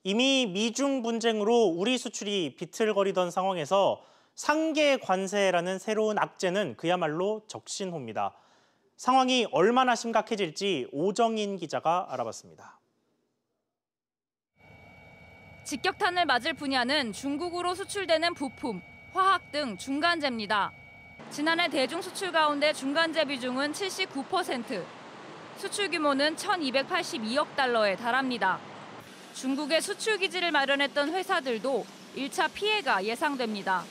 이미 미중 분쟁으로 우리 수출이 비틀거리던 상황에서 상계 관세라는 새로운 악재는 그야말로 적신호입니다. 상황이 얼마나 심각해질지 오정인 기자가 알아봤습니다. 직격탄을 맞을 분야는 중국으로 수출되는 부품, 화학 등 중간재입니다. 지난해 대중 수출 가운데 중간재 비중은 79%, 수출 규모는 1,282억 달러에 달합니다. 중국에 수출 기지를 마련했던 회사들도 1차 피해가 예상됩니다.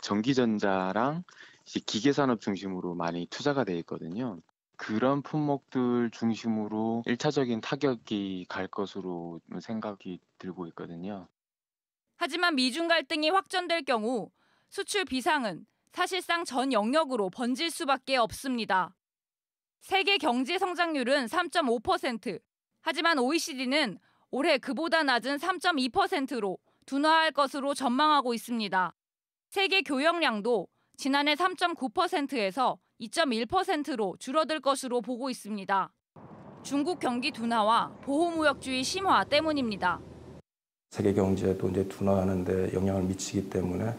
전기전자랑 이제 기계산업 중심으로 많이 투자가 돼 있거든요. 그런 품목들 중심으로 1차적인 타격이 갈 것으로 생각이 들고 있거든요. 하지만 미중 갈등이 확전될 경우 수출 비상은 사실상 전 영역으로 번질 수밖에 없습니다. 세계 경제 성장률은 3.5%, 하지만 OECD는 올해 그보다 낮은 3.2%로 둔화할 것으로 전망하고 있습니다. 세계 교역량도 지난해 3.9%에서 2.1%로 줄어들 것으로 보고 있습니다. 중국 경기 둔화와 보호무역주의 심화 때문입니다. 세계 경제도 이제 둔화하는데 영향을 미치기 때문에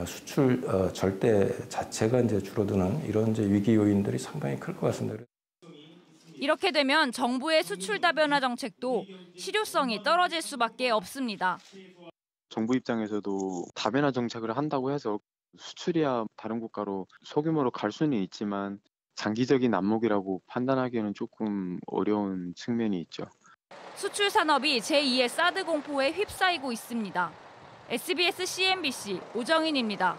수출 절대 자체가 이제 줄어드는 이런 이제 위기 요인들이 상당히 클 것 같습니다. 이렇게 되면 정부의 수출 다변화 정책도 실효성이 떨어질 수밖에 없습니다. 정부 입장에서도 다변화 정책을 한다고 해서 수출이야 다른 국가로 소규모로 갈 수는 있지만 장기적인 안목이라고 판단하기에는 조금 어려운 측면이 있죠. 수출 산업이 제2의 사드 공포에 휩싸이고 있습니다. SBS CNBC 오정인입니다.